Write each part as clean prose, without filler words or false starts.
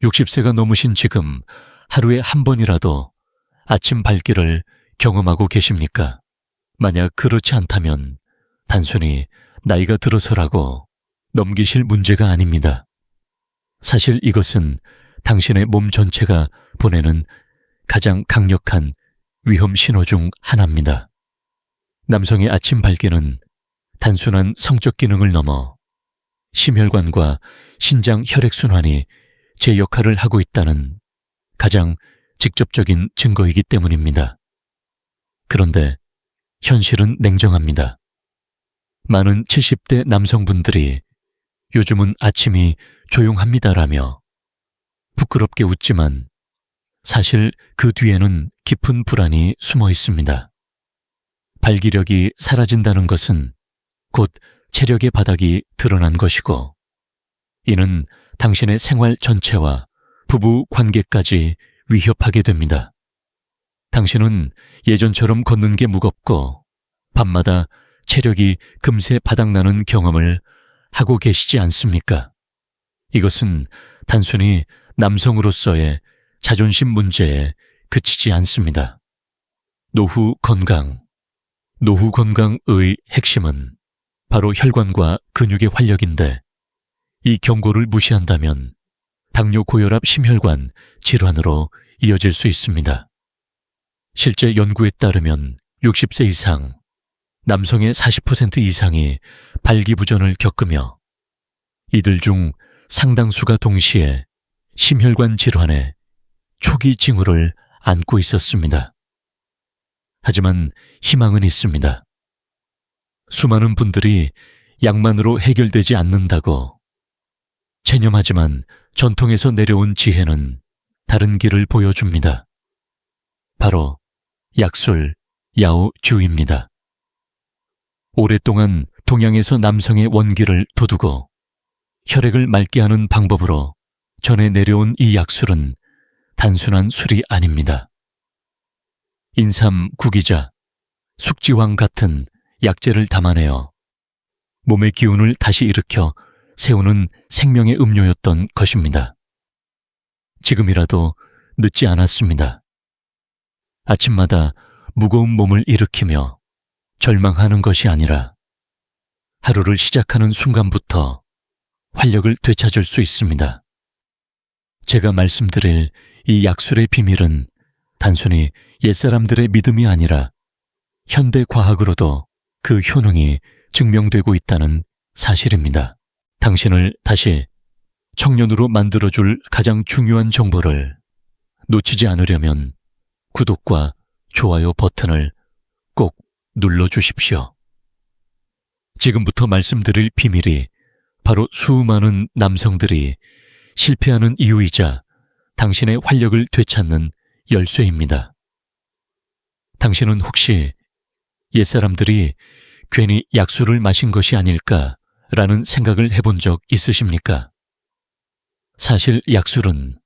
60세가 넘으신 지금 하루에 한 번이라도 아침 발길을 경험하고 계십니까? 만약 그렇지 않다면 단순히 나이가 들어서라고 넘기실 문제가 아닙니다. 사실 이것은 당신의 몸 전체가 보내는 가장 강력한 위험 신호 중 하나입니다. 남성의 아침 발길은 단순한 성적 기능을 넘어 심혈관과 신장 혈액순환이 제 역할을 하고 있다는 가장 직접적인 증거이기 때문입니다. 그런데 현실은 냉정합니다. 많은 70대 남성분들이 요즘은 아침이 조용합니다라며 부끄럽게 웃지만 사실 그 뒤에는 깊은 불안이 숨어 있습니다. 발기력이 사라진다는 것은 곧 체력의 바닥이 드러난 것이고, 이는 당신의 생활 전체와 부부 관계까지 위협하게 됩니다. 당신은 예전처럼 걷는 게 무겁고 밤마다 체력이 금세 바닥나는 경험을 하고 계시지 않습니까? 이것은 단순히 남성으로서의 자존심 문제에 그치지 않습니다. 노후 건강의 핵심은 바로 혈관과 근육의 활력인데, 이 경고를 무시한다면 당뇨, 고혈압, 심혈관 질환으로 이어질 수 있습니다. 실제 연구에 따르면 60세 이상 남성의 40% 이상이 발기부전을 겪으며 이들 중 상당수가 동시에 심혈관 질환의 초기 징후를 안고 있었습니다. 하지만 희망은 있습니다. 수많은 분들이 약만으로 해결되지 않는다고 체념하지만 전통에서 내려온 지혜는 다른 길을 보여줍니다. 바로 약술, 야오주입니다. 오랫동안 동양에서 남성의 원기를 돋우고 혈액을 맑게 하는 방법으로 전해 내려온 이 약술은 단순한 술이 아닙니다. 인삼, 구기자, 숙지황 같은 약재를 담아내어 몸의 기운을 다시 일으켜 세우는 생명의 음료였던 것입니다. 지금이라도 늦지 않았습니다. 아침마다 무거운 몸을 일으키며 절망하는 것이 아니라 하루를 시작하는 순간부터 활력을 되찾을 수 있습니다. 제가 말씀드릴 이 약술의 비밀은 단순히 옛사람들의 믿음이 아니라 현대 과학으로도 그 효능이 증명되고 있다는 사실입니다. 당신을 다시 청년으로 만들어줄 가장 중요한 정보를 놓치지 않으려면 구독과 좋아요 버튼을 꼭 눌러주십시오. 지금부터 말씀드릴 비밀이 바로 수많은 남성들이 실패하는 이유이자 당신의 활력을 되찾는 열쇠입니다. 당신은 혹시 옛사람들이 괜히 약술을 마신 것이 아닐까라는 생각을 해본 적 있으십니까? 사실 약술은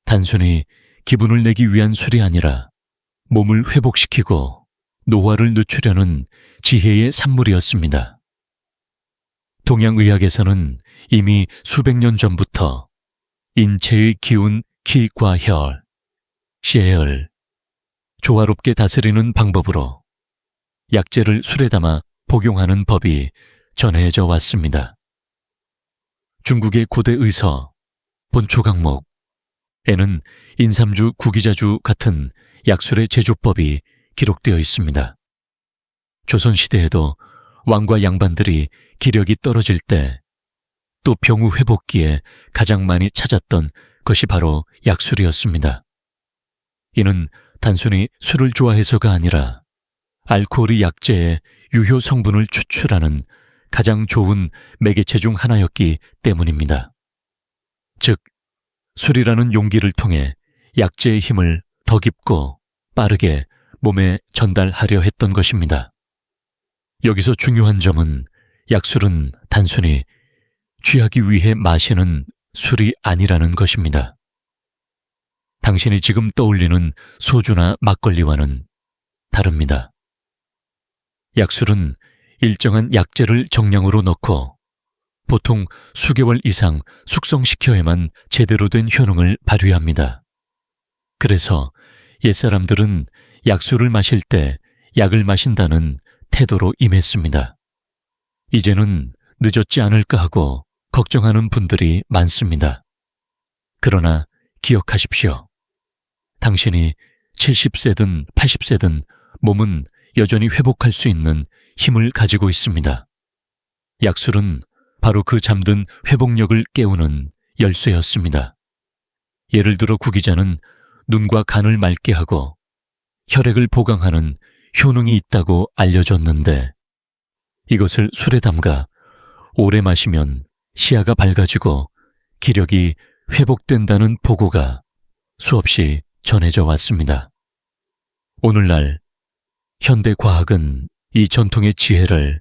단순히 기분을 내기 위한 술이 아니라 몸을 회복시키고 노화를 늦추려는 지혜의 산물이었습니다. 동양의학에서는 이미 수백 년 전부터 인체의 기운, 기과 혈, 시혜를 조화롭게 다스리는 방법으로 약재를 술에 담아 복용하는 법이 전해져 왔습니다. 중국의 고대 의서 본초강목에는 인삼주, 구기자주 같은 약술의 제조법이 기록되어 있습니다. 조선시대에도 왕과 양반들이 기력이 떨어질 때 또 병우 회복기에 가장 많이 찾았던 것이 바로 약술이었습니다. 이는 단순히 술을 좋아해서가 아니라 알코올이 약재의 유효 성분을 추출하는 가장 좋은 매개체 중 하나였기 때문입니다. 즉, 술이라는 용기를 통해 약재의 힘을 더 깊고 빠르게 몸에 전달하려 했던 것입니다. 여기서 중요한 점은 약술은 단순히 취하기 위해 마시는 술이 아니라는 것입니다. 당신이 지금 떠올리는 소주나 막걸리와는 다릅니다. 약술은 일정한 약재를 정량으로 넣고 보통 수개월 이상 숙성시켜야만 제대로 된 효능을 발휘합니다. 그래서 옛사람들은 약수를 마실 때 약을 마신다는 태도로 임했습니다. 이제는 늦었지 않을까 하고 걱정하는 분들이 많습니다. 그러나 기억하십시오. 당신이 70세든 80세든 몸은 여전히 회복할 수 있는 힘을 가지고 있습니다. 약술은 바로 그 잠든 회복력을 깨우는 열쇠였습니다. 예를 들어 구기자는 눈과 간을 맑게 하고 혈액을 보강하는 효능이 있다고 알려졌는데 이것을 술에 담가 오래 마시면 시야가 밝아지고 기력이 회복된다는 보고가 수없이 전해져 왔습니다. 오늘날 현대 과학은 이 전통의 지혜를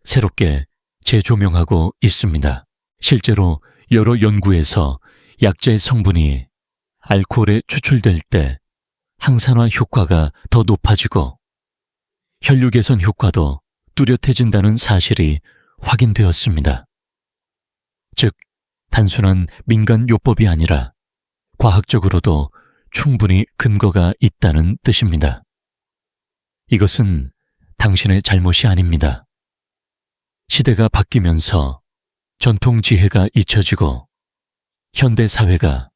새롭게 재조명하고 있습니다. 실제로 여러 연구에서 약재의 성분이 알코올에 추출될 때 항산화 효과가 더 높아지고 혈류 개선 효과도 뚜렷해진다는 사실이 확인되었습니다. 즉, 단순한 민간요법이 아니라 과학적으로도 충분히 근거가 있다는 뜻입니다. 이것은 당신의 잘못이 아닙니다. 시대가 바뀌면서 전통 지혜가 잊혀지고 현대 사회가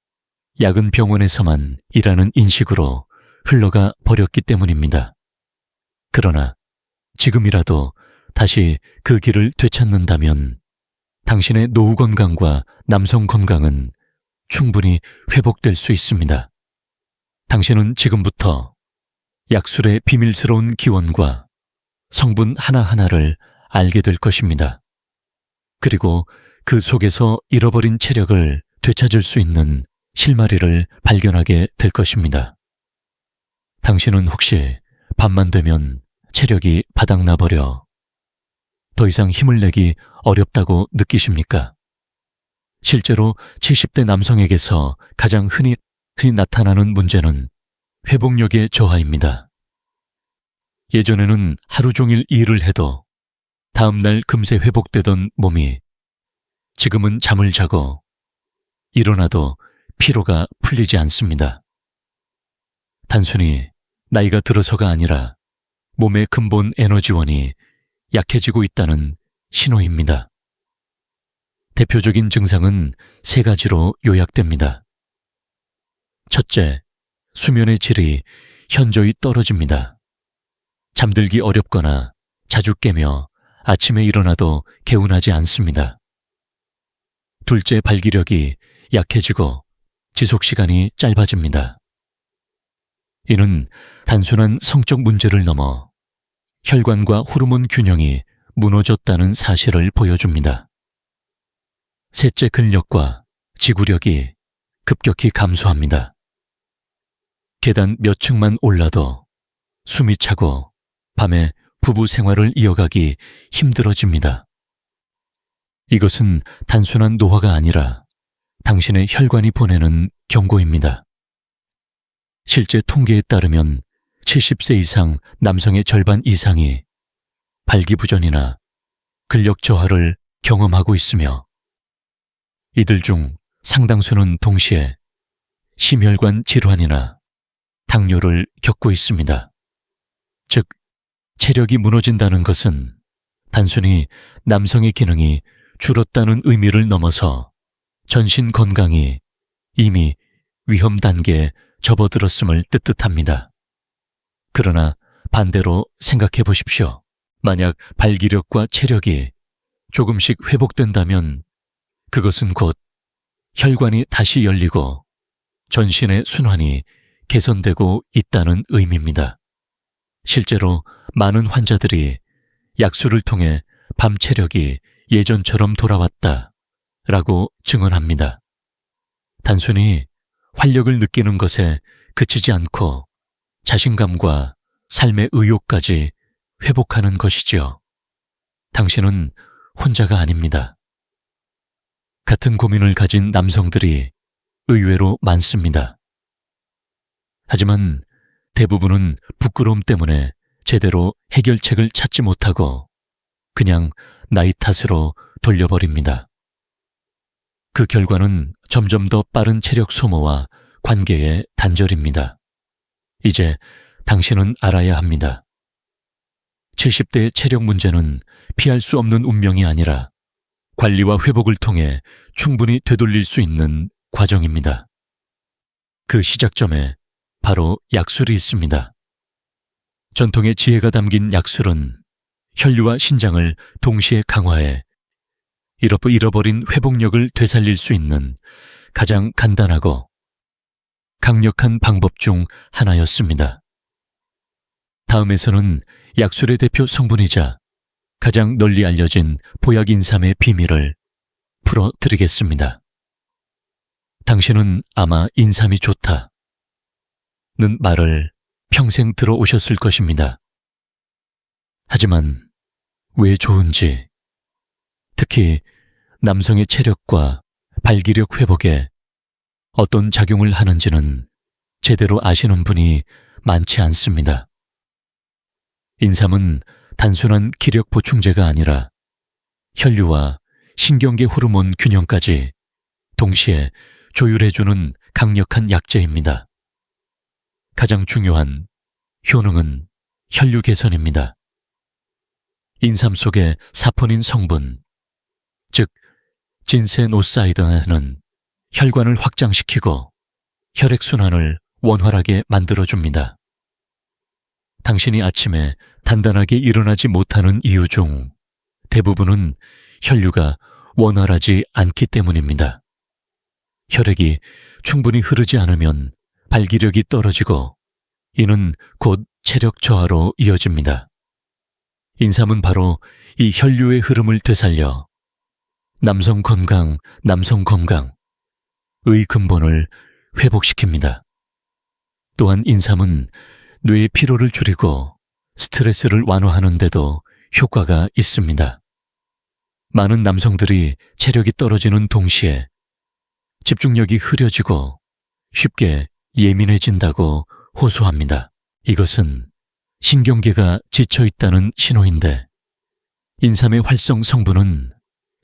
약은 병원에서만 일하는 인식으로 흘러가 버렸기 때문입니다. 그러나 지금이라도 다시 그 길을 되찾는다면 당신의 노후 건강과 남성 건강은 충분히 회복될 수 있습니다. 당신은 지금부터 약술의 비밀스러운 기원과 성분 하나하나를 알게 될 것입니다. 그리고 그 속에서 잃어버린 체력을 되찾을 수 있는 실마리를 발견하게 될 것입니다. 당신은 혹시 밤만 되면 체력이 바닥나버려 더 이상 힘을 내기 어렵다고 느끼십니까? 실제로 70대 남성에게서 가장 흔히 나타나는 문제는 회복력의 저하입니다. 예전에는 하루 종일 일을 해도 다음날 금세 회복되던 몸이 지금은 잠을 자고 일어나도 피로가 풀리지 않습니다. 단순히 나이가 들어서가 아니라 몸의 근본 에너지원이 약해지고 있다는 신호입니다. 대표적인 증상은 3가지로 요약됩니다. 첫째, 수면의 질이 현저히 떨어집니다. 잠들기 어렵거나 자주 깨며 아침에 일어나도 개운하지 않습니다. 둘째, 발기력이 약해지고 지속시간이 짧아집니다. 이는 단순한 성적 문제를 넘어 혈관과 호르몬 균형이 무너졌다는 사실을 보여줍니다. 셋째, 근력과 지구력이 급격히 감소합니다. 계단 몇 층만 올라도 숨이 차고 밤에 부부 생활을 이어가기 힘들어집니다. 이것은 단순한 노화가 아니라 당신의 혈관이 보내는 경고입니다. 실제 통계에 따르면 70세 이상 남성의 절반 이상이 발기부전이나 근력 저하를 경험하고 있으며 이들 중 상당수는 동시에 심혈관 질환이나 당뇨를 겪고 있습니다. 즉, 체력이 무너진다는 것은 단순히 남성의 기능이 줄었다는 의미를 넘어서 전신 건강이 이미 위험 단계에 접어들었음을 뜻합니다. 그러나 반대로 생각해 보십시오. 만약 발기력과 체력이 조금씩 회복된다면 그것은 곧 혈관이 다시 열리고 전신의 순환이 개선되고 있다는 의미입니다. 실제로 많은 환자들이 약수를 통해 밤 체력이 예전처럼 돌아왔다라고 증언합니다. 단순히 활력을 느끼는 것에 그치지 않고 자신감과 삶의 의욕까지 회복하는 것이지요. 당신은 혼자가 아닙니다. 같은 고민을 가진 남성들이 의외로 많습니다. 하지만 대부분은 부끄러움 때문에 제대로 해결책을 찾지 못하고 그냥 나이 탓으로 돌려버립니다. 그 결과는 점점 더 빠른 체력 소모와 관계의 단절입니다. 이제 당신은 알아야 합니다. 70대의 체력 문제는 피할 수 없는 운명이 아니라 관리와 회복을 통해 충분히 되돌릴 수 있는 과정입니다. 그 시작점에 바로 약술이 있습니다. 전통의 지혜가 담긴 약술은 혈류와 신장을 동시에 강화해 잃어버린 회복력을 되살릴 수 있는 가장 간단하고 강력한 방법 중 하나였습니다. 다음에서는 약술의 대표 성분이자 가장 널리 알려진 보약 인삼의 비밀을 풀어드리겠습니다. 당신은 아마 인삼이 좋다는 말을 평생 들어오셨을 것입니다. 하지만 왜 좋은지, 특히 남성의 체력과 발기력 회복에 어떤 작용을 하는지는 제대로 아시는 분이 많지 않습니다. 인삼은 단순한 기력 보충제가 아니라 혈류와 신경계 호르몬 균형까지 동시에 조율해주는 강력한 약재입니다. 가장 중요한 효능은 혈류 개선입니다. 인삼 속의 사포닌 성분, 즉 진세노사이드는 혈관을 확장시키고 혈액순환을 원활하게 만들어줍니다. 당신이 아침에 단단하게 일어나지 못하는 이유 중 대부분은 혈류가 원활하지 않기 때문입니다. 혈액이 충분히 흐르지 않으면 발기력이 떨어지고 이는 곧 체력 저하로 이어집니다. 인삼은 바로 이 혈류의 흐름을 되살려 남성 건강의 근본을 회복시킵니다. 또한 인삼은 뇌의 피로를 줄이고 스트레스를 완화하는 데도 효과가 있습니다. 많은 남성들이 체력이 떨어지는 동시에 집중력이 흐려지고 쉽게 예민해진다고 호소합니다. 이것은 신경계가 지쳐있다는 신호인데 인삼의 활성 성분은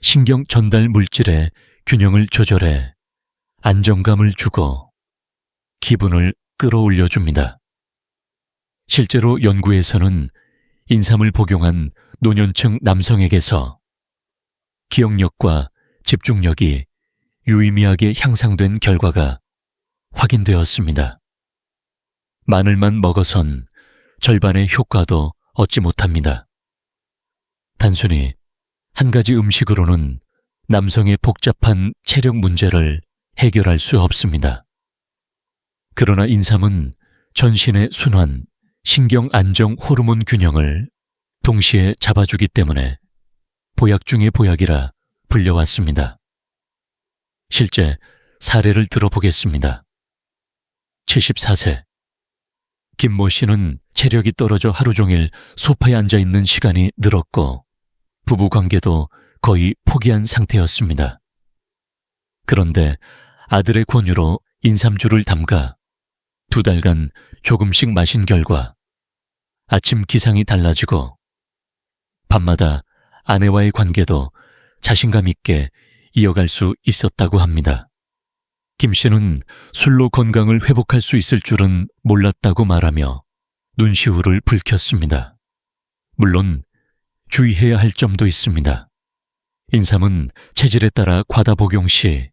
신경 전달 물질의 균형을 조절해 안정감을 주고 기분을 끌어올려줍니다. 실제로 연구에서는 인삼을 복용한 노년층 남성에게서 기억력과 집중력이 유의미하게 향상된 결과가 확인되었습니다. 마늘만 먹어선 절반의 효과도 얻지 못합니다. 단순히 한 가지 음식으로는 남성의 복잡한 체력 문제를 해결할 수 없습니다. 그러나 인삼은 전신의 순환, 신경 안정 호르몬 균형을 동시에 잡아주기 때문에 보약 중의 보약이라 불려왔습니다. 실제 사례를 들어보겠습니다. 74세 김모 씨는 체력이 떨어져 하루 종일 소파에 앉아 있는 시간이 늘었고 부부 관계도 거의 포기한 상태였습니다. 그런데 아들의 권유로 인삼주를 담가 2달간 조금씩 마신 결과 아침 기상이 달라지고 밤마다 아내와의 관계도 자신감 있게 이어갈 수 있었다고 합니다. 김 씨는 술로 건강을 회복할 수 있을 줄은 몰랐다고 말하며 눈시울을 붉혔습니다. 물론 주의해야 할 점도 있습니다. 인삼은 체질에 따라 과다 복용 시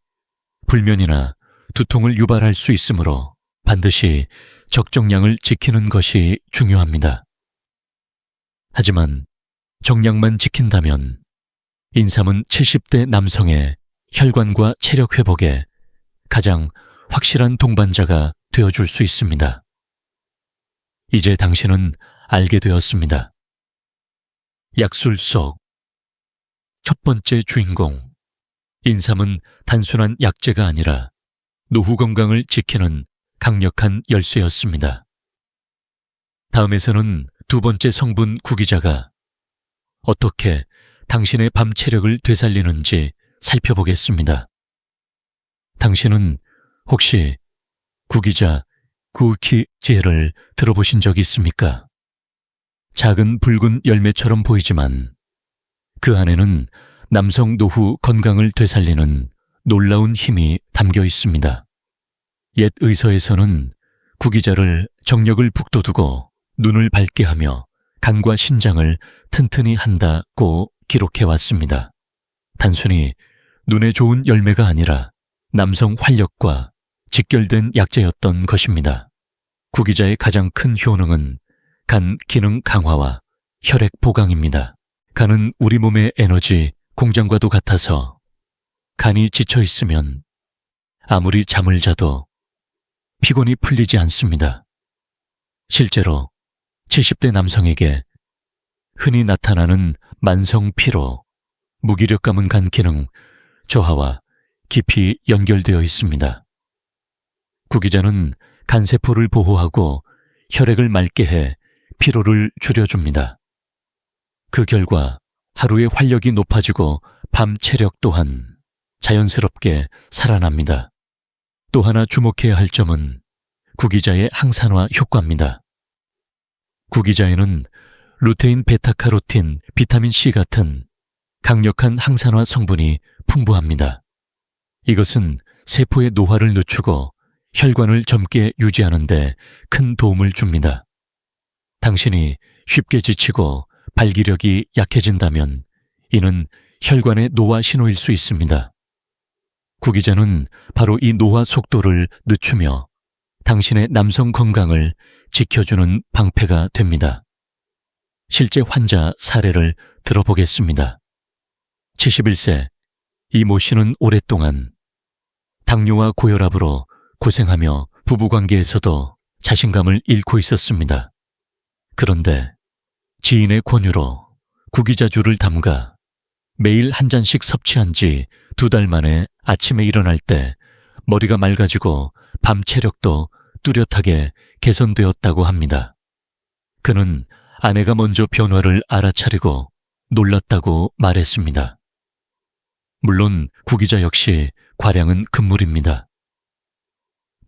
불면이나 두통을 유발할 수 있으므로 반드시 적정량을 지키는 것이 중요합니다. 하지만 정량만 지킨다면 인삼은 70대 남성의 혈관과 체력 회복에 가장 확실한 동반자가 되어줄 수 있습니다. 이제 당신은 알게 되었습니다. 약술 속 첫 번째 주인공, 인삼은 단순한 약재가 아니라 노후 건강을 지키는 강력한 열쇠였습니다. 다음에서는 두 번째 성분 구기자가 어떻게 당신의 밤 체력을 되살리는지 살펴보겠습니다. 당신은 혹시 구기자 구키제를 들어보신 적 있습니까? 작은 붉은 열매처럼 보이지만 그 안에는 남성 노후 건강을 되살리는 놀라운 힘이 담겨 있습니다. 옛 의서에서는 구기자를 정력을 북돋우고 눈을 밝게 하며 간과 신장을 튼튼히 한다고 기록해 왔습니다. 단순히 눈에 좋은 열매가 아니라 남성 활력과 직결된 약재였던 것입니다. 구기자의 가장 큰 효능은 간 기능 강화와 혈액 보강입니다. 간은 우리 몸의 에너지 공장과도 같아서 간이 지쳐 있으면 아무리 잠을 자도 피곤이 풀리지 않습니다. 실제로 70대 남성에게 흔히 나타나는 만성 피로, 무기력감은 간 기능 저하와 깊이 연결되어 있습니다. 구기자는 간세포를 보호하고 혈액을 맑게 해 피로를 줄여줍니다. 그 결과 하루의 활력이 높아지고 밤 체력 또한 자연스럽게 살아납니다. 또 하나 주목해야 할 점은 구기자의 항산화 효과입니다. 구기자에는 루테인, 베타카로틴, 비타민C 같은 강력한 항산화 성분이 풍부합니다. 이것은 세포의 노화를 늦추고 혈관을 젊게 유지하는 데 큰 도움을 줍니다. 당신이 쉽게 지치고 발기력이 약해진다면 이는 혈관의 노화 신호일 수 있습니다. 구기자는 바로 이 노화 속도를 늦추며 당신의 남성 건강을 지켜주는 방패가 됩니다. 실제 환자 사례를 들어보겠습니다. 71세 이모 씨는 오랫동안 당뇨와 고혈압으로 고생하며 부부관계에서도 자신감을 잃고 있었습니다. 그런데 지인의 권유로 구기자주를 담가 매일 한 잔씩 섭취한 지 2달 만에 아침에 일어날 때 머리가 맑아지고 밤 체력도 뚜렷하게 개선되었다고 합니다. 그는 아내가 먼저 변화를 알아차리고 놀랐다고 말했습니다. 물론 구기자 역시 과량은 금물입니다.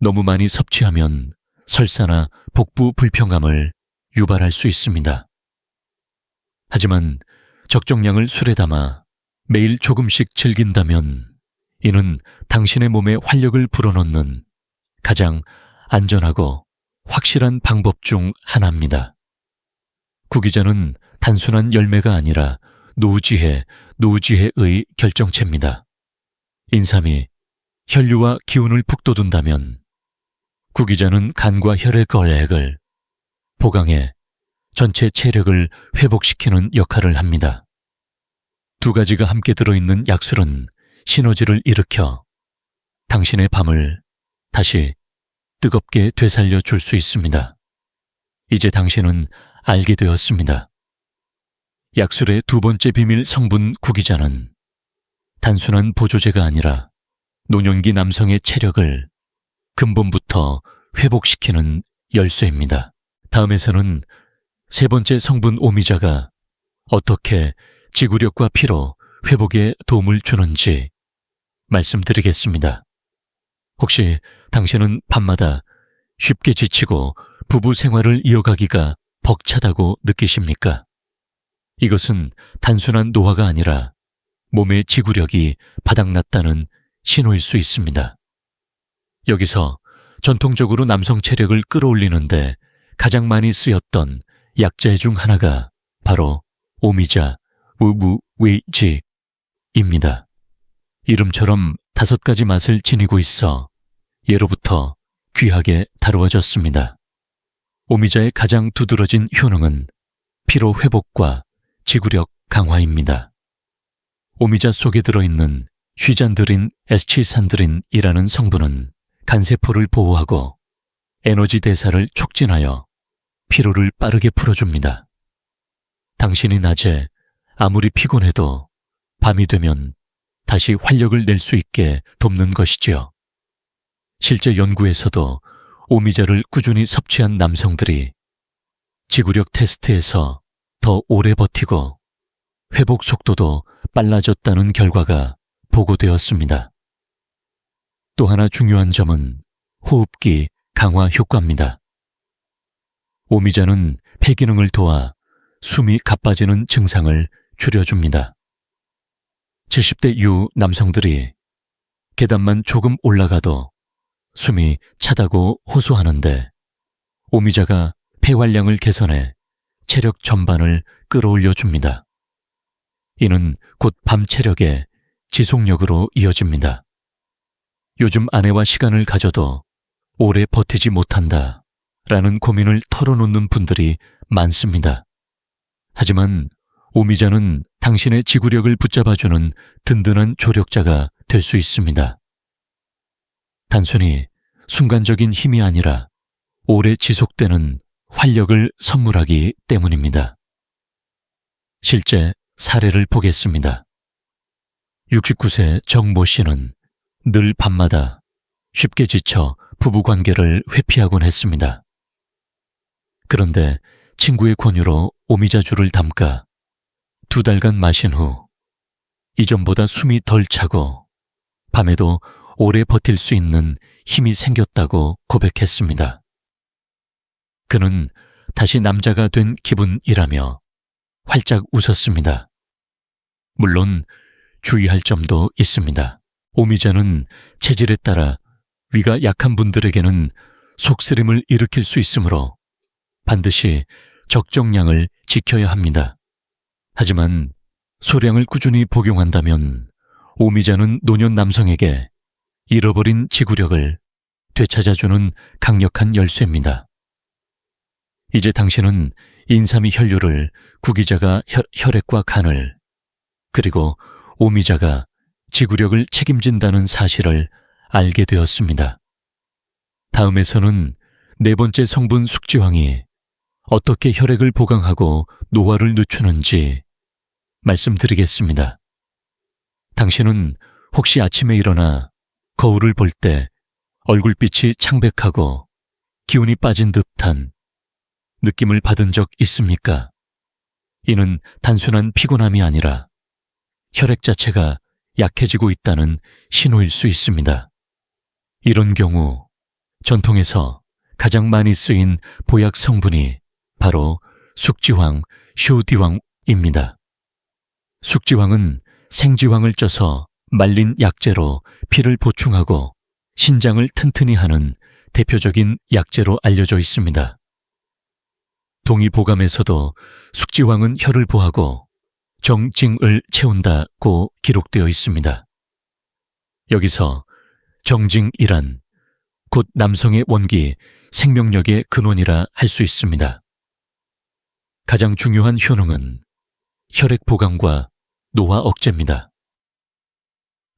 너무 많이 섭취하면 설사나 복부 불편감을 유발할 수 있습니다. 하지만 적정량을 술에 담아 매일 조금씩 즐긴다면 이는 당신의 몸에 활력을 불어넣는 가장 안전하고 확실한 방법 중 하나입니다. 구기자는 단순한 열매가 아니라 노지혜의 결정체입니다. 인삼이 혈류와 기운을 북돋운다면 구기자는 간과 혈액을 보강해 전체 체력을 회복시키는 역할을 합니다. 두 가지가 함께 들어있는 약술은 시너지를 일으켜 당신의 밤을 다시 뜨겁게 되살려 줄 수 있습니다. 이제 당신은 알게 되었습니다. 약술의 두 번째 비밀 성분 구기자는 단순한 보조제가 아니라 노년기 남성의 체력을 근본부터 회복시키는 열쇠입니다. 다음에서는 세 번째 성분 오미자가 어떻게 지구력과 피로 회복에 도움을 주는지 말씀드리겠습니다. 혹시 당신은 밤마다 쉽게 지치고 부부 생활을 이어가기가 벅차다고 느끼십니까? 이것은 단순한 노화가 아니라 몸의 지구력이 바닥났다는 신호일 수 있습니다. 여기서 전통적으로 남성 체력을 끌어올리는데 가장 많이 쓰였던 약재 중 하나가 바로 오미자, 우부위지입니다. 이름처럼 5가지 맛을 지니고 있어 예로부터 귀하게 다루어졌습니다. 오미자의 가장 두드러진 효능은 피로 회복과 지구력 강화입니다. 오미자 속에 들어있는 쉬잔드린 에스치산드린이라는 성분은 간세포를 보호하고 에너지 대사를 촉진하여 피로를 빠르게 풀어줍니다. 당신이 낮에 아무리 피곤해도 밤이 되면 다시 활력을 낼 수 있게 돕는 것이지요. 실제 연구에서도 오미자를 꾸준히 섭취한 남성들이 지구력 테스트에서 더 오래 버티고 회복 속도도 빨라졌다는 결과가 보고되었습니다. 또 하나 중요한 점은 호흡기 강화 효과입니다. 오미자는 폐기능을 도와 숨이 가빠지는 증상을 줄여줍니다. 70대 이후 남성들이 계단만 조금 올라가도 숨이 차다고 호소하는데 오미자가 폐활량을 개선해 체력 전반을 끌어올려 줍니다. 이는 곧 밤 체력의 지속력으로 이어집니다. 요즘 아내와 시간을 가져도 오래 버티지 못한다 라는 고민을 털어놓는 분들이 많습니다. 하지만 오미자는 당신의 지구력을 붙잡아주는 든든한 조력자가 될 수 있습니다. 단순히 순간적인 힘이 아니라 오래 지속되는 활력을 선물하기 때문입니다. 실제 사례를 보겠습니다. 69세 정모 씨는 늘 밤마다 쉽게 지쳐 부부관계를 회피하곤 했습니다. 그런데 친구의 권유로 오미자주를 담가 2달간 마신 후 이전보다 숨이 덜 차고 밤에도 오래 버틸 수 있는 힘이 생겼다고 고백했습니다. 그는 다시 남자가 된 기분이라며 활짝 웃었습니다. 물론 주의할 점도 있습니다. 오미자는 체질에 따라 위가 약한 분들에게는 속쓰림을 일으킬 수 있으므로 반드시 적정량을 지켜야 합니다. 하지만 소량을 꾸준히 복용한다면 오미자는 노년 남성에게 잃어버린 지구력을 되찾아주는 강력한 열쇠입니다. 이제 당신은 인삼이 혈류를, 구기자가 혈액과 간을, 그리고 오미자가 지구력을 책임진다는 사실을 알게 되었습니다. 다음에서는 4번째 성분 숙지황이 어떻게 혈액을 보강하고 노화를 늦추는지 말씀드리겠습니다. 당신은 혹시 아침에 일어나 거울을 볼 때 얼굴빛이 창백하고 기운이 빠진 듯한 느낌을 받은 적 있습니까? 이는 단순한 피곤함이 아니라 혈액 자체가 약해지고 있다는 신호일 수 있습니다. 이런 경우 전통에서 가장 많이 쓰인 보약 성분이 바로 숙지황, 쇼디황입니다. 숙지황은 생지황을 쪄서 말린 약재로 피를 보충하고 신장을 튼튼히 하는 대표적인 약재로 알려져 있습니다. 동의보감에서도 숙지황은 혈을 보하고 정징을 채운다고 기록되어 있습니다. 여기서 정징이란 곧 남성의 원기, 생명력의 근원이라 할 수 있습니다. 가장 중요한 효능은 혈액 보강과 노화 억제입니다.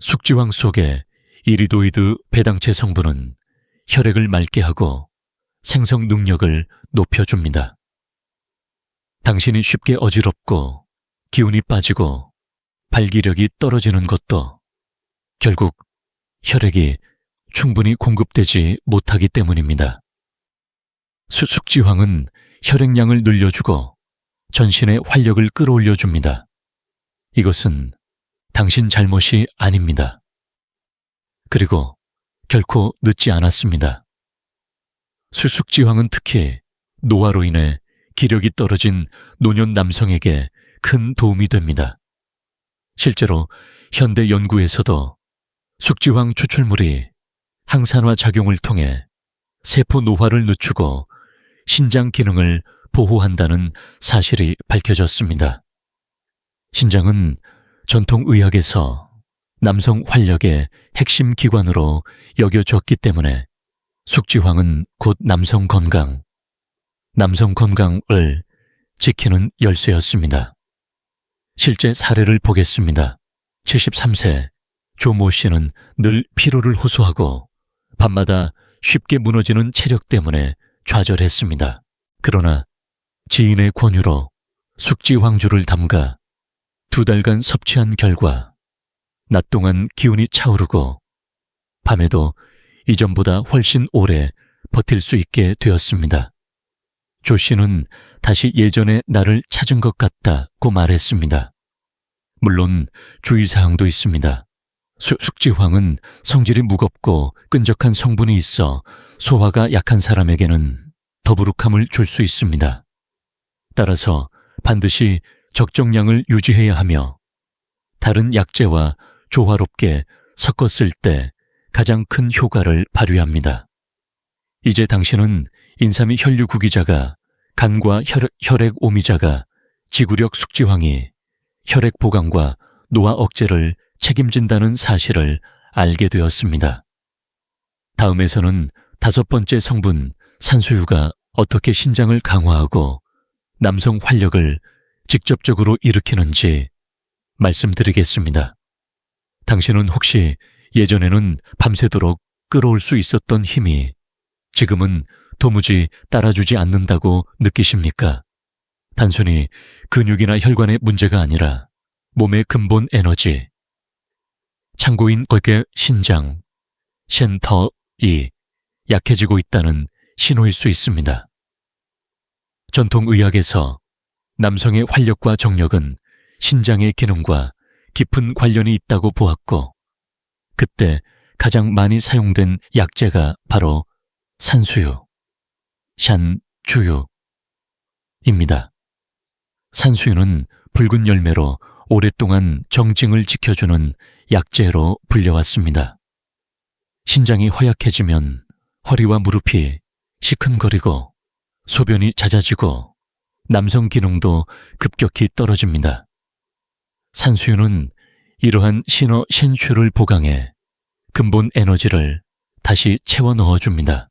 숙지황 속의 이리도이드 배당체 성분은 혈액을 맑게 하고 생성 능력을 높여줍니다. 당신이 쉽게 어지럽고 기운이 빠지고 발기력이 떨어지는 것도 결국 혈액이 충분히 공급되지 못하기 때문입니다. 숙지황은 혈액량을 늘려주고 전신의 활력을 끌어올려줍니다. 이것은 당신 잘못이 아닙니다. 그리고 결코 늦지 않았습니다. 숙지황은 특히 노화로 인해 기력이 떨어진 노년 남성에게 큰 도움이 됩니다. 실제로 현대 연구에서도 숙지황 추출물이 항산화 작용을 통해 세포 노화를 늦추고 신장 기능을 보호한다는 사실이 밝혀졌습니다. 신장은 전통 의학에서 남성 활력의 핵심 기관으로 여겨졌기 때문에 숙지황은 곧 남성 건강을 지키는 열쇠였습니다. 실제 사례를 보겠습니다. 73세 조모 씨는 늘 피로를 호소하고 밤마다 쉽게 무너지는 체력 때문에 좌절했습니다. 그러나 지인의 권유로 숙지황주를 담가 2달간 섭취한 결과 낮 동안 기운이 차오르고 밤에도 이전보다 훨씬 오래 버틸 수 있게 되었습니다. 조 씨는 다시 예전의 나를 찾은 것 같다고 말했습니다. 물론 주의사항도 있습니다. 숙지황은 성질이 무겁고 끈적한 성분이 있어 소화가 약한 사람에게는 더부룩함을 줄 수 있습니다. 따라서 반드시 적정량을 유지해야 하며 다른 약재와 조화롭게 섞었을 때 가장 큰 효과를 발휘합니다. 이제 당신은 인삼이 혈류 구기자가 간과 혈액 오미자가 지구력 숙지황이 혈액 보강과 노화 억제를 책임진다는 사실을 알게 되었습니다. 다음에서는 5번째 성분 산수유가 어떻게 신장을 강화하고 남성 활력을 직접적으로 일으키는지 말씀드리겠습니다. 당신은 혹시 예전에는 밤새도록 끌어올 수 있었던 힘이 지금은 도무지 따라주지 않는다고 느끼십니까? 단순히 근육이나 혈관의 문제가 아니라 몸의 근본 에너지, 창고인 거기에 신장, 센터이 약해지고 있다는 신호일 수 있습니다. 전통의학에서 남성의 활력과 정력은 신장의 기능과 깊은 관련이 있다고 보았고, 그때 가장 많이 사용된 약재가 바로 산수유, 샨주유입니다. 산수유는 붉은 열매로 오랫동안 정증을 지켜주는 약재로 불려왔습니다. 신장이 허약해지면 허리와 무릎이 시큰거리고 소변이 잦아지고 남성 기능도 급격히 떨어집니다. 산수유는 이러한 신어 셴슈를 보강해 근본 에너지를 다시 채워 넣어줍니다.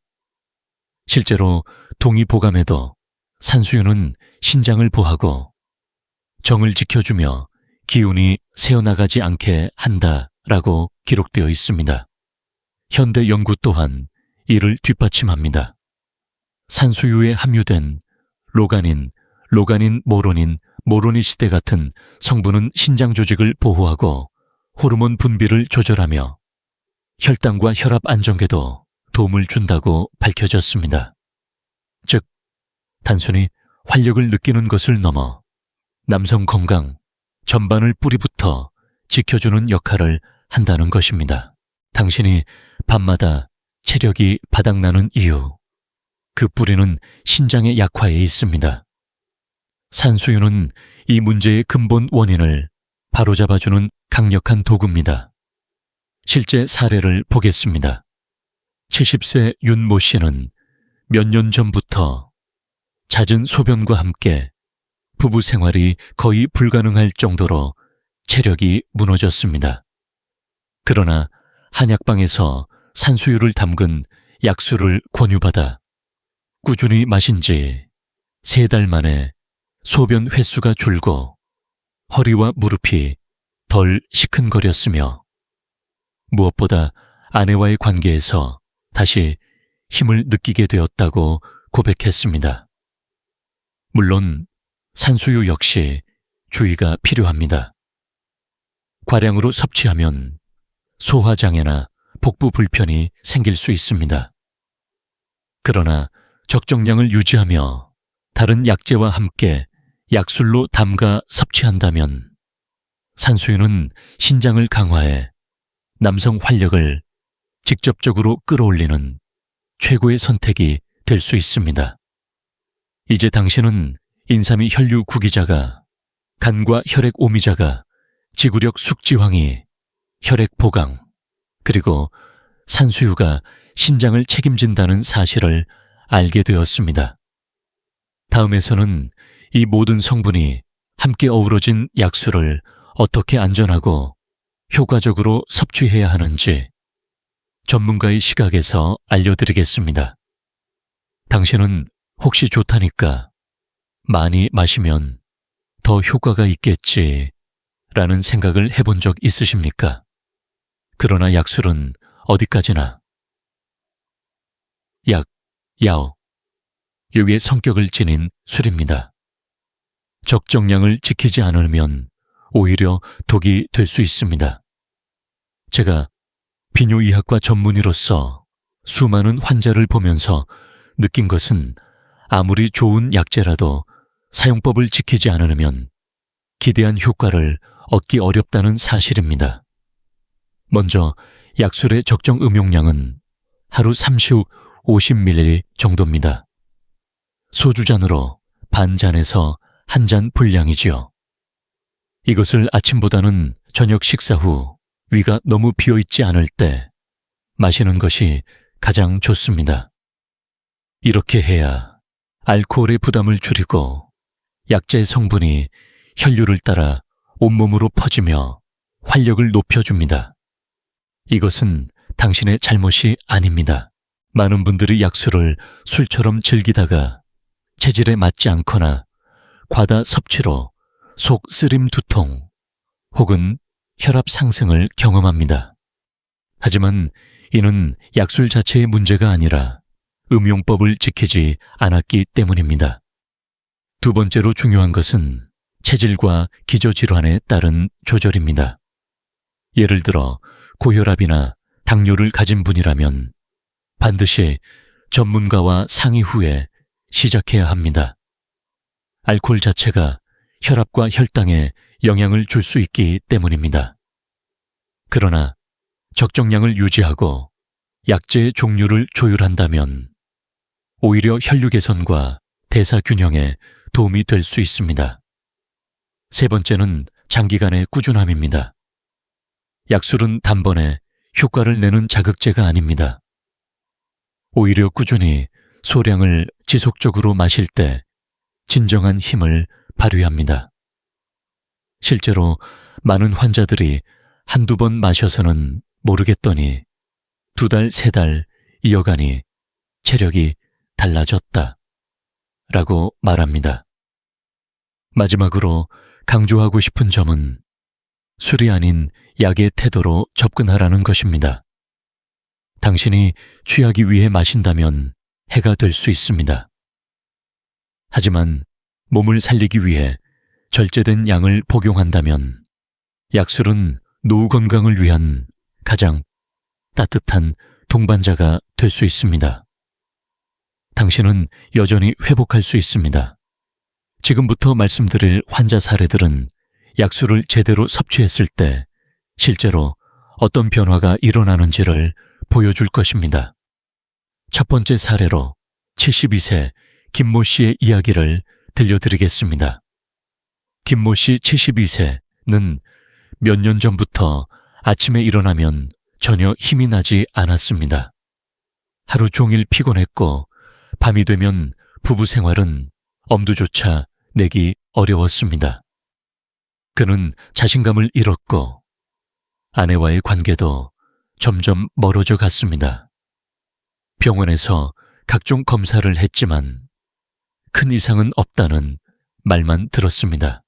실제로 동의보감에도 산수유는 신장을 보하고 정을 지켜주며 기운이 새어나가지 않게 한다라고 기록되어 있습니다. 현대 연구 또한 이를 뒷받침합니다. 산수유에 함유된 로가닌, 모로닌, 모로니시대 같은 성분은 신장 조직을 보호하고 호르몬 분비를 조절하며 혈당과 혈압 안정에도 도움을 준다고 밝혀졌습니다. 즉, 단순히 활력을 느끼는 것을 넘어 남성 건강 전반을 뿌리부터 지켜주는 역할을 한다는 것입니다. 당신이 밤마다 체력이 바닥나는 이유, 그 뿌리는 신장의 약화에 있습니다. 산수유는 이 문제의 근본 원인을 바로잡아주는 강력한 도구입니다. 실제 사례를 보겠습니다. 70세 윤모 씨는 몇 년 전부터 잦은 소변과 함께 부부 생활이 거의 불가능할 정도로 체력이 무너졌습니다. 그러나 한약방에서 산수유를 담근 약수를 권유받아 꾸준히 마신 지 3달 만에 소변 횟수가 줄고 허리와 무릎이 덜 시큰거렸으며 무엇보다 아내와의 관계에서 다시 힘을 느끼게 되었다고 고백했습니다. 물론 산수유 역시 주의가 필요합니다. 과량으로 섭취하면 소화장애나 복부 불편이 생길 수 있습니다. 그러나 적정량을 유지하며 다른 약재와 함께 약술로 담가 섭취한다면 산수유는 신장을 강화해 남성 활력을 직접적으로 끌어올리는 최고의 선택이 될 수 있습니다. 이제 당신은 인삼이 혈류 구기자가 간과 혈액 오미자가 지구력 숙지황이 혈액 보강 그리고 산수유가 신장을 책임진다는 사실을 알게 되었습니다. 다음에서는 이 모든 성분이 함께 어우러진 약수를 어떻게 안전하고 효과적으로 섭취해야 하는지 전문가의 시각에서 알려드리겠습니다. 당신은 혹시 좋다니까 많이 마시면 더 효과가 있겠지 라는 생각을 해본 적 있으십니까? 그러나 약술은 어디까지나 야오, 요의 성격을 지닌 술입니다. 적정량을 지키지 않으면 오히려 독이 될 수 있습니다. 제가 비뇨의학과 전문의로서 수많은 환자를 보면서 느낀 것은 아무리 좋은 약재라도 사용법을 지키지 않으면 기대한 효과를 얻기 어렵다는 사실입니다. 먼저 약술의 적정 음용량은 하루 30-50ml 정도입니다. 소주잔으로 반잔에서 한 잔 분량이지요. 이것을 아침보다는 저녁 식사 후 위가 너무 비어있지 않을 때 마시는 것이 가장 좋습니다. 이렇게 해야 알코올의 부담을 줄이고 약재의 성분이 혈류를 따라 온몸으로 퍼지며 활력을 높여줍니다. 이것은 당신의 잘못이 아닙니다. 많은 분들이 약수를 술처럼 즐기다가 체질에 맞지 않거나 과다 섭취로 속 쓰림 두통 혹은 혈압 상승을 경험합니다. 하지만 이는 약술 자체의 문제가 아니라 음용법을 지키지 않았기 때문입니다. 두 번째로 중요한 것은 체질과 기저질환에 따른 조절입니다. 예를 들어 고혈압이나 당뇨를 가진 분이라면 반드시 전문가와 상의 후에 시작해야 합니다. 알코올 자체가 혈압과 혈당에 영향을 줄 수 있기 때문입니다. 그러나 적정량을 유지하고 약재의 종류를 조율한다면 오히려 혈류 개선과 대사 균형에 도움이 될 수 있습니다. 세 번째는 장기간의 꾸준함입니다. 약술은 단번에 효과를 내는 자극제가 아닙니다. 오히려 꾸준히 소량을 지속적으로 마실 때 진정한 힘을 발휘합니다. 실제로 많은 환자들이 한두 번 마셔서는 모르겠더니 2달, 3달 이어가니 체력이 달라졌다 라고 말합니다. 마지막으로 강조하고 싶은 점은 술이 아닌 약의 태도로 접근하라는 것입니다. 당신이 취하기 위해 마신다면 해가 될 수 있습니다. 하지만 몸을 살리기 위해 절제된 양을 복용한다면 약술은 노후 건강을 위한 가장 따뜻한 동반자가 될 수 있습니다. 당신은 여전히 회복할 수 있습니다. 지금부터 말씀드릴 환자 사례들은 약술을 제대로 섭취했을 때 실제로 어떤 변화가 일어나는지를 보여줄 것입니다. 첫 번째 사례로 72세 김모 씨의 이야기를 들려드리겠습니다. 김모 씨 72세는 몇 년 전부터 아침에 일어나면 전혀 힘이 나지 않았습니다. 하루 종일 피곤했고 밤이 되면 부부 생활은 엄두조차 내기 어려웠습니다. 그는 자신감을 잃었고 아내와의 관계도 점점 멀어져 갔습니다. 병원에서 각종 검사를 했지만 큰 이상은 없다는 말만 들었습니다.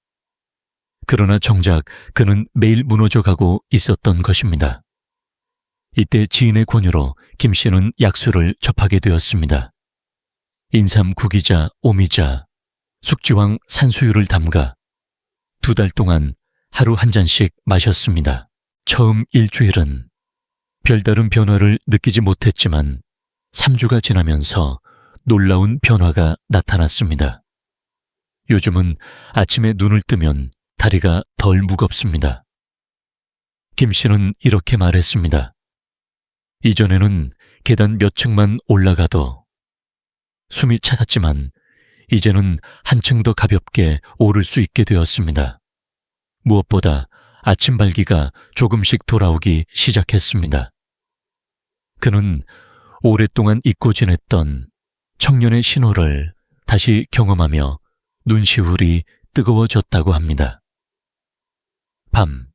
그러나 정작 그는 매일 무너져 가고 있었던 것입니다. 이때 지인의 권유로 김 씨는 약수를 접하게 되었습니다. 인삼 구기자, 오미자, 숙지황 산수유를 담가 2달 동안 하루 한 잔씩 마셨습니다. 처음 일주일은 별다른 변화를 느끼지 못했지만 3주가 지나면서 놀라운 변화가 나타났습니다. 요즘은 아침에 눈을 뜨면 다리가 덜 무겁습니다. 김 씨는 이렇게 말했습니다. 이전에는 계단 몇 층만 올라가도 숨이 차갔지만 이제는 한층 더 가볍게 오를 수 있게 되었습니다. 무엇보다 아침 발기가 조금씩 돌아오기 시작했습니다. 그는 오랫동안 잊고 지냈던 청년의 신호를 다시 경험하며 눈시울이 뜨거워졌다고 합니다. 밤,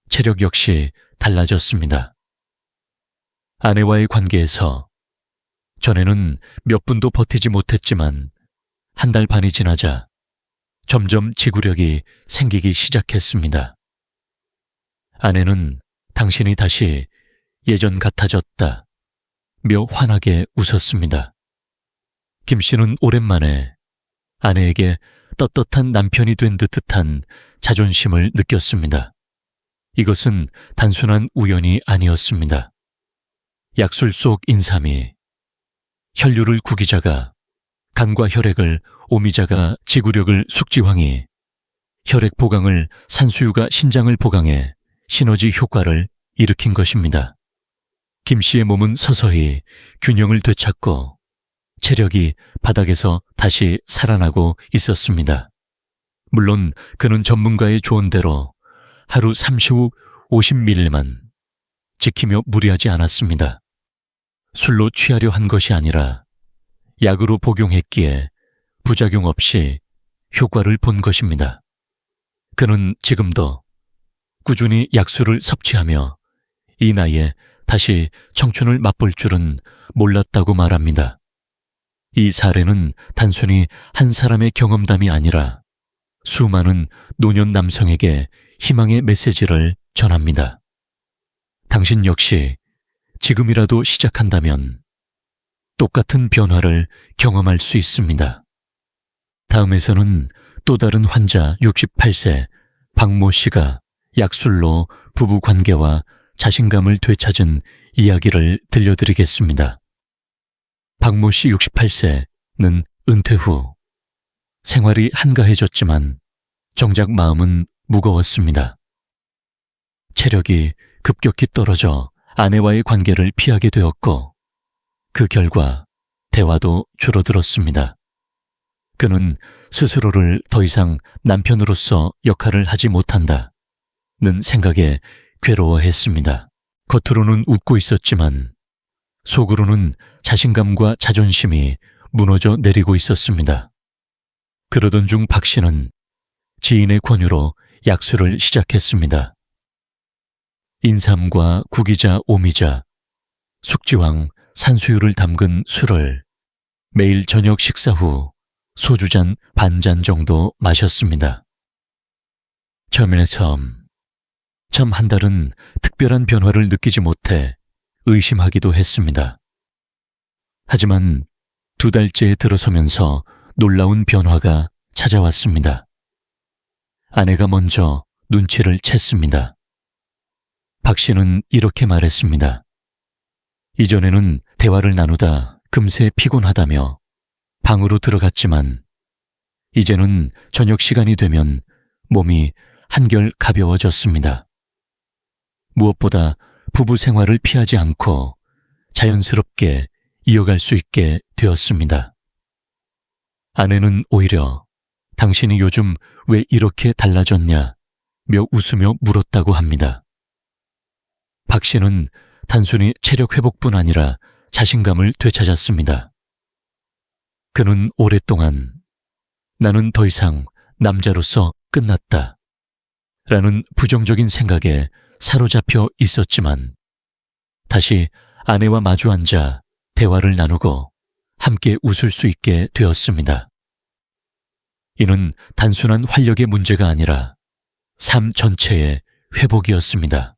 체력 역시 달라졌습니다. 아내와의 관계에서 전에는 몇 분도 버티지 못했지만 1달 반이 지나자 점점 지구력이 생기기 시작했습니다. 아내는 당신이 다시 예전 같아졌다 며 환하게 웃었습니다. 김 씨는 오랜만에 아내에게 떳떳한 남편이 된 듯한 자존심을 느꼈습니다. 이것은 단순한 우연이 아니었습니다. 약술 속 인삼이 혈류를 구기자가, 간과 혈액을 오미자가, 지구력을 숙지황이, 혈액 보강을 산수유가 신장을 보강해 시너지 효과를 일으킨 것입니다. 김 씨의 몸은 서서히 균형을 되찾고 체력이 바닥에서 다시 살아나고 있었습니다. 물론 그는 전문가의 조언대로 하루 3시 후 50ml만 지키며 무리하지 않았습니다. 술로 취하려 한 것이 아니라 약으로 복용했기에 부작용 없이 효과를 본 것입니다. 그는 지금도 꾸준히 약수를 섭취하며 이 나이에 다시 청춘을 맛볼 줄은 몰랐다고 말합니다. 이 사례는 단순히 한 사람의 경험담이 아니라 수많은 노년 남성에게 희망의 메시지를 전합니다. 당신 역시 지금이라도 시작한다면 똑같은 변화를 경험할 수 있습니다. 다음에서는 또 다른 환자 68세 박모 씨가 약술로 부부 관계와 자신감을 되찾은 이야기를 들려드리겠습니다. 박모 씨 68세는 은퇴 후 생활이 한가해졌지만 정작 마음은 무거웠습니다. 체력이 급격히 떨어져 아내와의 관계를 피하게 되었고 그 결과 대화도 줄어들었습니다. 그는 스스로를 더 이상 남편으로서 역할을 하지 못한다는 생각에 괴로워했습니다. 겉으로는 웃고 있었지만 속으로는 자신감과 자존심이 무너져 내리고 있었습니다. 그러던 중 박 씨는 지인의 권유로 약수를 시작했습니다. 인삼과 구기자, 오미자, 숙지황, 산수유를 담근 술을 매일 저녁 식사 후 소주잔 반잔 정도 마셨습니다. 처음에는 참 한 달은 특별한 변화를 느끼지 못해 의심하기도 했습니다. 하지만 2달째에 들어서면서 놀라운 변화가 찾아왔습니다. 아내가 먼저 눈치를 챘습니다. 박 씨는 이렇게 말했습니다. 이전에는 대화를 나누다 금세 피곤하다며 방으로 들어갔지만 이제는 저녁 시간이 되면 몸이 한결 가벼워졌습니다. 무엇보다 부부 생활을 피하지 않고 자연스럽게 이어갈 수 있게 되었습니다. 아내는 오히려 당신이 요즘 왜 이렇게 달라졌냐 며 웃으며 물었다고 합니다. 박 씨는 단순히 체력 회복뿐 아니라 자신감을 되찾았습니다. 그는 오랫동안 나는 더 이상 남자로서 끝났다 라는 부정적인 생각에 사로잡혀 있었지만 다시 아내와 마주 앉아 대화를 나누고 함께 웃을 수 있게 되었습니다. 이는 단순한 활력의 문제가 아니라 삶 전체의 회복이었습니다.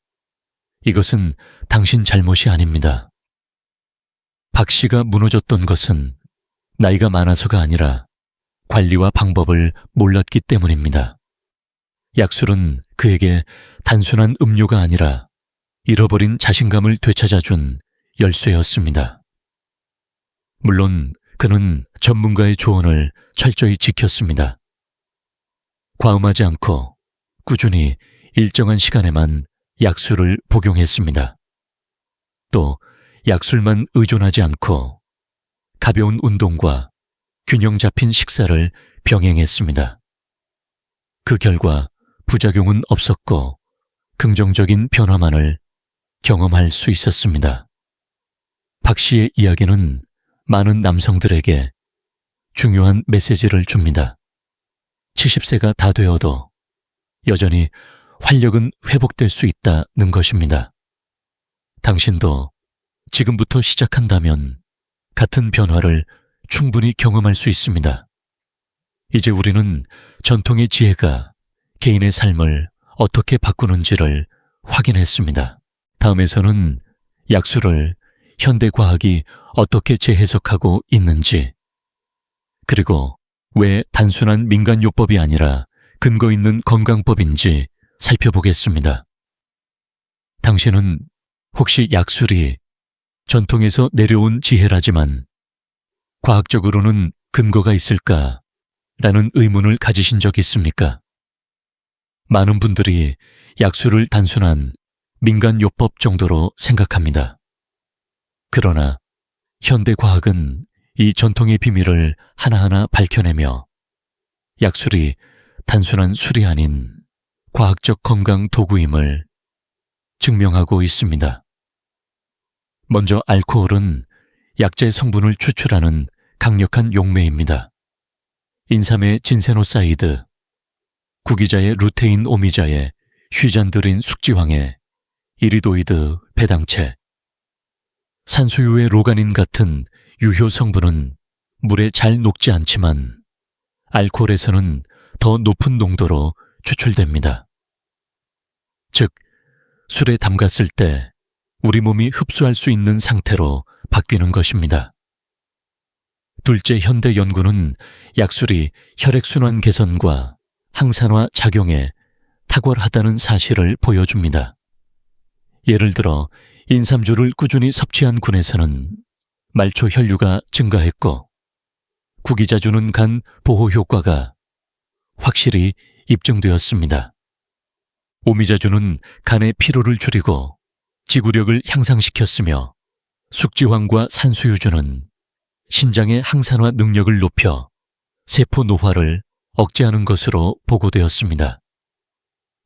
이것은 당신 잘못이 아닙니다. 박 씨가 무너졌던 것은 나이가 많아서가 아니라 관리와 방법을 몰랐기 때문입니다. 약술은 그에게 단순한 음료가 아니라 잃어버린 자신감을 되찾아준 열쇠였습니다. 물론 그는 전문가의 조언을 철저히 지켰습니다. 과음하지 않고 꾸준히 일정한 시간에만 약술을 복용했습니다. 또 약술만 의존하지 않고 가벼운 운동과 균형 잡힌 식사를 병행했습니다. 그 결과 부작용은 없었고 긍정적인 변화만을 경험할 수 있었습니다. 박 씨의 이야기는 많은 남성들에게 중요한 메시지를 줍니다. 70세가 다 되어도 여전히 활력은 회복될 수 있다는 것입니다. 당신도 지금부터 시작한다면 같은 변화를 충분히 경험할 수 있습니다. 이제 우리는 전통의 지혜가 개인의 삶을 어떻게 바꾸는지를 확인했습니다. 다음에서는 약술을 현대과학이 어떻게 재해석하고 있는지, 그리고 왜 단순한 민간요법이 아니라 근거 있는 건강법인지 살펴보겠습니다. 당신은 혹시 약술이 전통에서 내려온 지혜라지만 과학적으로는 근거가 있을까라는 의문을 가지신 적 있습니까? 많은 분들이 약술을 단순한 민간요법 정도로 생각합니다. 그러나 현대과학은 이 전통의 비밀을 하나하나 밝혀내며 약술이 단순한 술이 아닌 과학적 건강 도구임을 증명하고 있습니다. 먼저 알코올은 약재 성분을 추출하는 강력한 용매입니다. 인삼의 진세노사이드, 구기자의 루테인 오미자에 쉬잔드린 숙지황에 이리도이드 배당체, 산수유의 로가닌 같은 유효 성분은 물에 잘 녹지 않지만 알코올에서는 더 높은 농도로 추출됩니다. 즉, 술에 담갔을 때 우리 몸이 흡수할 수 있는 상태로 바뀌는 것입니다. 둘째, 현대 연구는 약술이 혈액순환 개선과 항산화 작용에 탁월하다는 사실을 보여줍니다. 예를 들어 인삼주를 꾸준히 섭취한 군에서는 말초 혈류가 증가했고, 구기자주는 간 보호 효과가 확실히 입증되었습니다. 오미자주는 간의 피로를 줄이고 지구력을 향상시켰으며, 숙지황과 산수유주는 신장의 항산화 능력을 높여 세포 노화를 억제하는 것으로 보고되었습니다.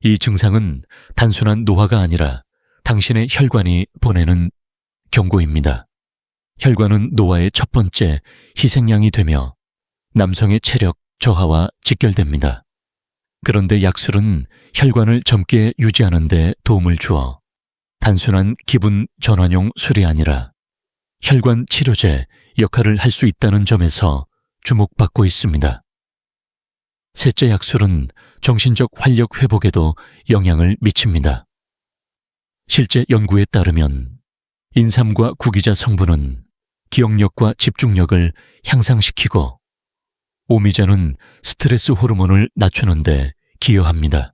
이 증상은 단순한 노화가 아니라 당신의 혈관이 보내는 경고입니다. 혈관은 노화의 첫 번째 희생양이 되며 남성의 체력 저하와 직결됩니다. 그런데 약술은 혈관을 젊게 유지하는 데 도움을 주어 단순한 기분 전환용 술이 아니라 혈관 치료제 역할을 할 수 있다는 점에서 주목받고 있습니다. 셋째, 약술은 정신적 활력 회복에도 영향을 미칩니다. 실제 연구에 따르면 인삼과 구기자 성분은 기억력과 집중력을 향상시키고, 오미자는 스트레스 호르몬을 낮추는 데 기여합니다.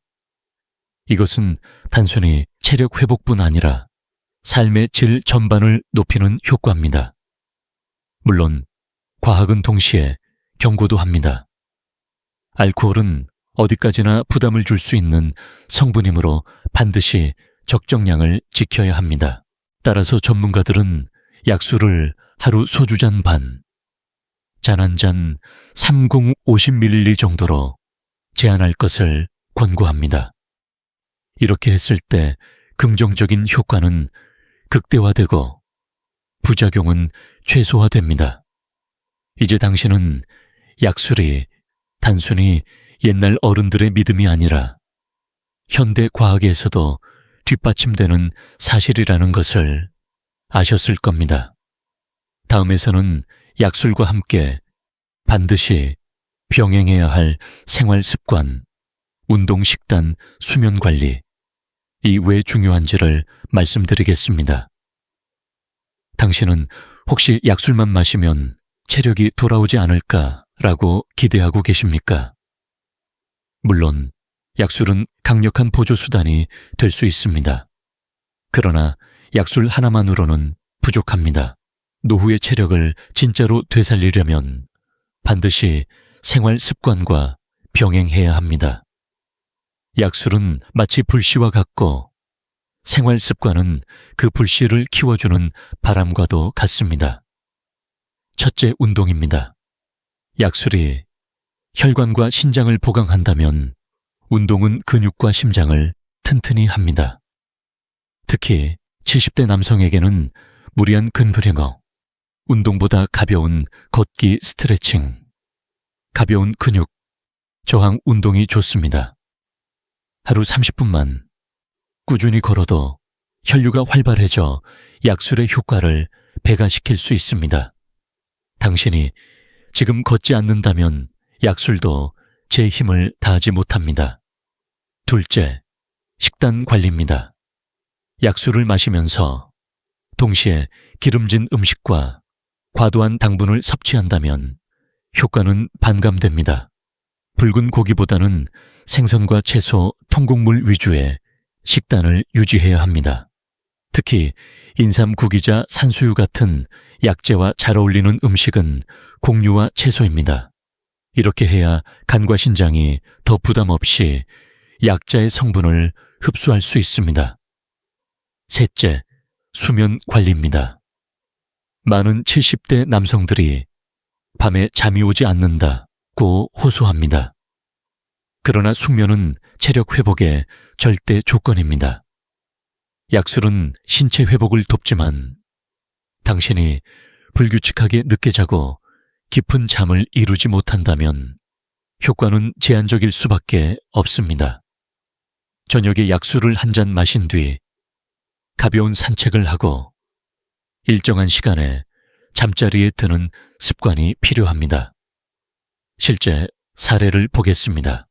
이것은 단순히 체력 회복뿐 아니라 삶의 질 전반을 높이는 효과입니다. 물론 과학은 동시에 경고도 합니다. 알코올은 어디까지나 부담을 줄 수 있는 성분이므로 반드시 적정량을 지켜야 합니다. 따라서 전문가들은 약술을 하루 소주잔 반, 잔 한 잔 30-50ml 정도로 제한할 것을 권고합니다. 이렇게 했을 때 긍정적인 효과는 극대화되고 부작용은 최소화됩니다. 이제 당신은 약술이 단순히 옛날 어른들의 믿음이 아니라 현대 과학에서도 뒷받침되는 사실이라는 것을 아셨을 겁니다. 다음에서는 약술과 함께 반드시 병행해야 할 생활 습관, 운동, 식단, 수면 관리, 이 왜 중요한지를 말씀드리겠습니다. 당신은 혹시 약술만 마시면 체력이 돌아오지 않을까라고 기대하고 계십니까? 물론 약술은 강력한 보조수단이 될 수 있습니다. 그러나 약술 하나만으로는 부족합니다. 노후의 체력을 진짜로 되살리려면 반드시 생활 습관과 병행해야 합니다. 약술은 마치 불씨와 같고 생활 습관은 그 불씨를 키워주는 바람과도 같습니다. 첫째, 운동입니다. 약술이 혈관과 신장을 보강한다면 운동은 근육과 심장을 튼튼히 합니다. 특히 70대 남성에게는 무리한 근브링어, 운동보다 가벼운 걷기 스트레칭, 가벼운 근육 저항 운동이 좋습니다. 하루 30분만 꾸준히 걸어도 혈류가 활발해져 약술의 효과를 배가시킬 수 있습니다. 당신이 지금 걷지 않는다면 약술도 제 힘을 다하지 못합니다. 둘째, 식단 관리입니다. 약술을 마시면서 동시에 기름진 음식과 과도한 당분을 섭취한다면 효과는 반감됩니다. 붉은 고기보다는 생선과 채소, 통곡물 위주의 식단을 유지해야 합니다. 특히 인삼, 구기자, 산수유 같은 약재와 잘 어울리는 음식은 곡류와 채소입니다. 이렇게 해야 간과 신장이 더 부담 없이 약자의 성분을 흡수할 수 있습니다. 셋째, 수면 관리입니다. 많은 70대 남성들이 밤에 잠이 오지 않는다고 호소합니다. 그러나 숙면은 체력 회복의 절대 조건입니다. 약술은 신체 회복을 돕지만 당신이 불규칙하게 늦게 자고 깊은 잠을 이루지 못한다면 효과는 제한적일 수밖에 없습니다. 저녁에 약술을 한 잔 마신 뒤 가벼운 산책을 하고 일정한 시간에 잠자리에 드는 습관이 필요합니다. 실제 사례를 보겠습니다.